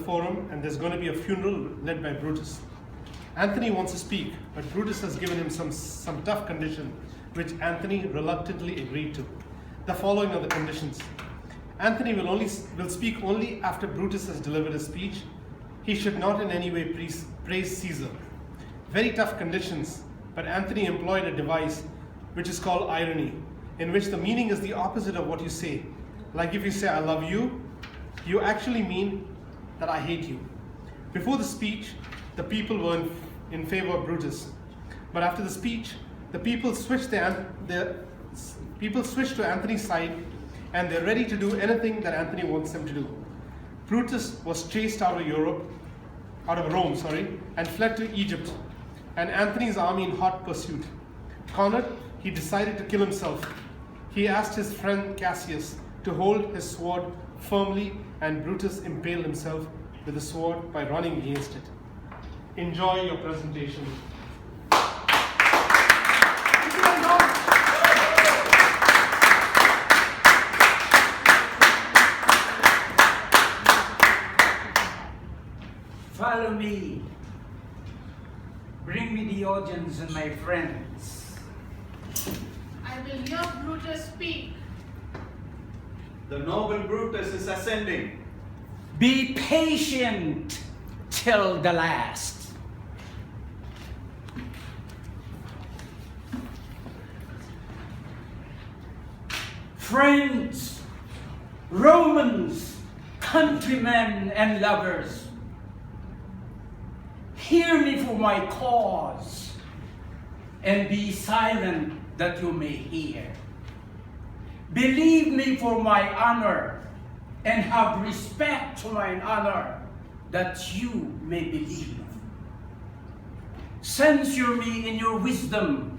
forum, and there's going to be a funeral led by Brutus. Antony wants to speak, but Brutus has given him some tough condition, which Antony reluctantly agreed to. The following are the conditions. Antony will speak only after Brutus has delivered his speech. He should not in any way praise Caesar. Very tough conditions, but Antony employed a device which is called irony, in which the meaning is the opposite of what you say. Like if you say, I love you, you actually mean that I hate you. Before the speech, the people were in favor of Brutus. But after the speech, the people switched to Antony's side, and they're ready to do anything that Antony wants them to do. Brutus was chased out of Rome, and fled to Egypt, and Antony's army in hot pursuit. Cornered, he decided to kill himself. He asked his friend Cassius to hold his sword firmly, and Brutus impaled himself with the sword by running against it. Enjoy your presentation. Follow me. Bring me the audience and my friends. I will hear Brutus speak. The noble Brutus is ascending. Be patient till the last. Friends, Romans, countrymen and lovers, hear me for my cause, and be silent that you may hear. Believe me for my honor, and have respect to mine honor, that you may believe. Censure me in your wisdom,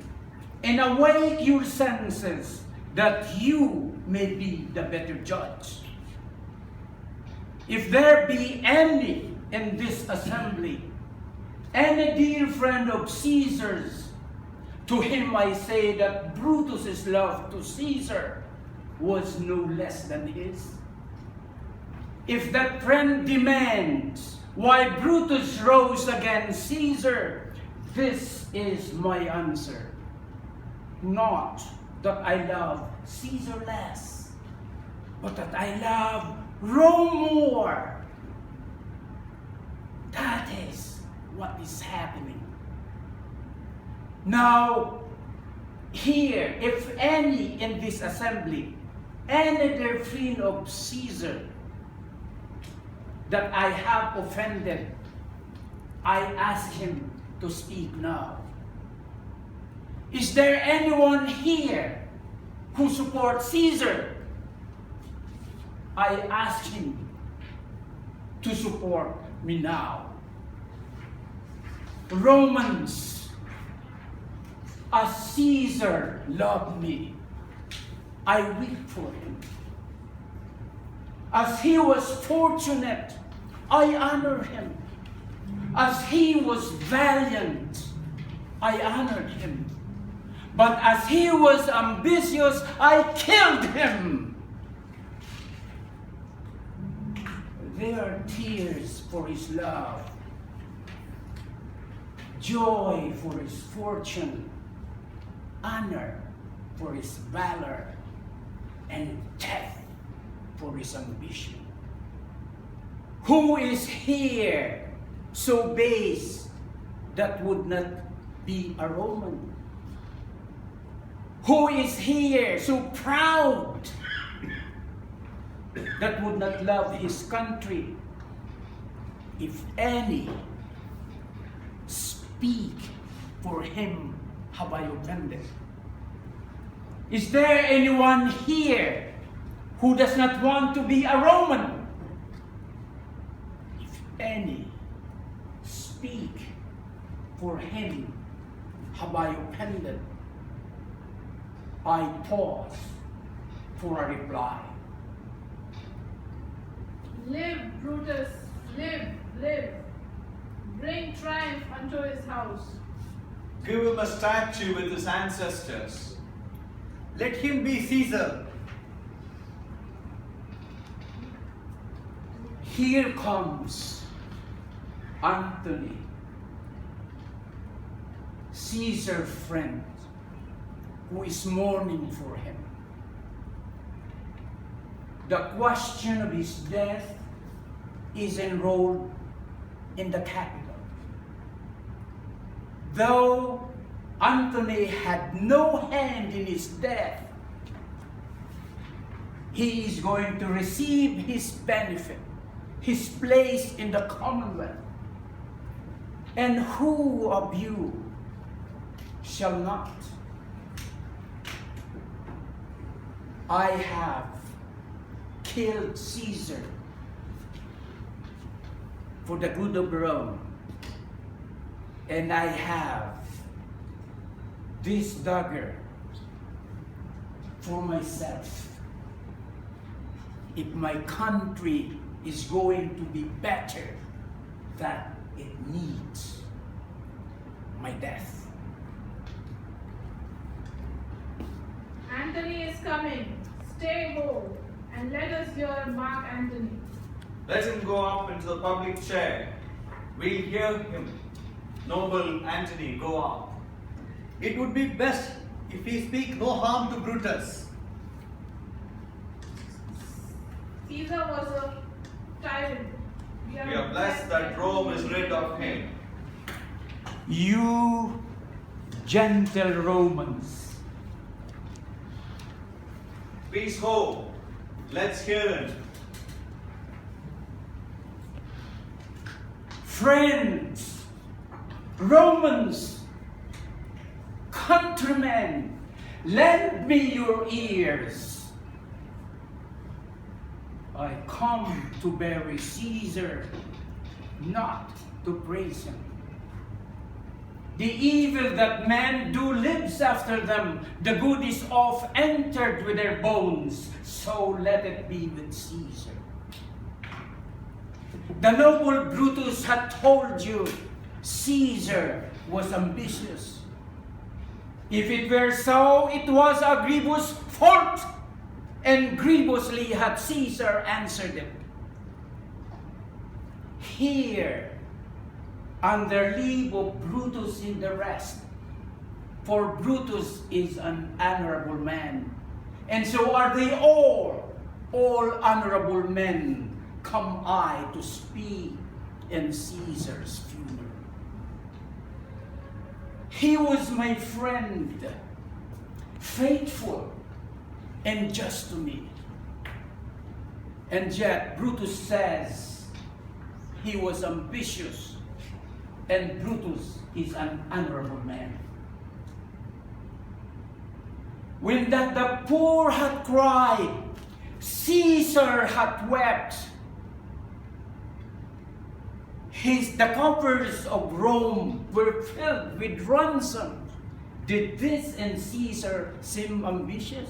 and awake your senses, that you may be the better judge. If there be any in this assembly, any dear friend of Caesar's, to him I say that Brutus's love to Caesar was no less than his. If that friend demands why Brutus rose against Caesar, this is my answer. Not that I love Caesar less, but that I love Rome more. That is what is happening. Now, here, if any in this assembly, any dear friend of Caesar that I have offended, I ask him to speak now. Is there anyone here who supports Caesar? I ask him to support me now. Romans, as Caesar loved me, I weep for him. As he was fortunate, I honor him. As he was valiant, I honored him. But as he was ambitious, I killed him. There are tears for his love, joy for his fortune, honor for his valor, and death for his ambition. Who is here so base that would not be a Roman? Who is here so proud that would not love his country? If any, speak, for him have I offended. Is there anyone here who does not want to be a Roman? If any, speak, for him have I offended. I pause for a reply. Live, Brutus, live, live. Bring triumph unto his house. Give him a statue with his ancestors. Let him be Caesar. Here comes Antony, Caesar's friend, who is mourning for him. The question of his death is enrolled in the capital. Though Antony had no hand in his death, he is going to receive his benefit, his place in the commonwealth. And who of you shall not? I have killed Caesar for the good of Rome, and I have this dagger for myself. If my country is going to be better, that it needs my death. Antony is coming. Stay bold and let us hear Mark Antony. Let him go up into the public chair. We'll hear him. Noble Antony, go up. It would be best if he speak no harm to Brutus. Caesar was a tyrant. We are blessed that Rome is rid of him. You gentle Romans, Peace ho. Let's hear him. friends, Romans, countrymen, lend me your ears. I come to bury Caesar, not to praise him. The evil that men do lives after them. The good is oft entered with their bones. So let it be with Caesar. The noble Brutus had told you Caesar was ambitious. If it were so, it was a grievous fault, and grievously had Caesar answered it. Here, under leave of Brutus in the rest, for Brutus is an honorable man, and so are they all honorable men, come I to speak in Caesar's funeral. He was my friend, faithful and just to me. And yet Brutus says he was ambitious, and Brutus is an honorable man. When that the poor had cried, Caesar had wept. The coffers of Rome were filled with ransom. Did this and Caesar seem ambitious?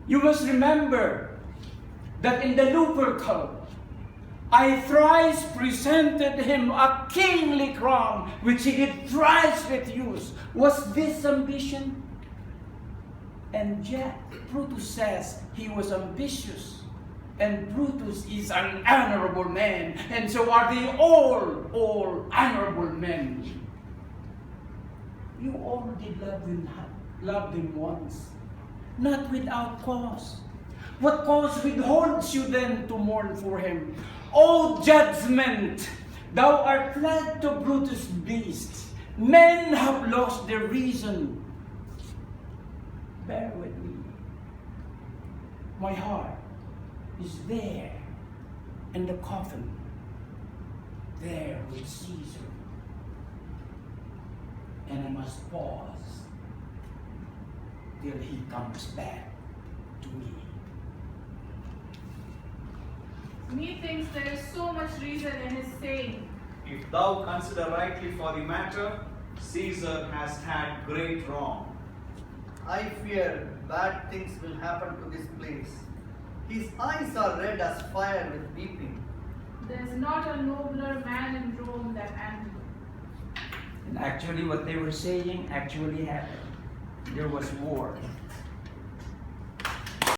You must remember that in the Lupercal, I thrice presented him a kingly crown, which he did thrice refuse. Was this ambition? And yet, Brutus says he was ambitious. And Brutus is an honorable man. And so are they all honorable men. You all did love him once, not without cause. What cause withholds you then to mourn for him? O judgment, thou art led to Brutus' beasts. Men have lost their reason. Bear with me. My heart is there in the coffin, there with Caesar. And I must pause till he comes back to me. Methinks there is so much reason in his saying. If thou consider rightly for the matter, Caesar has had great wrong. I fear bad things will happen to this place. His eyes are red as fire with weeping. There is not a nobler man in Rome than Antony. And actually what they were saying actually happened. There was war.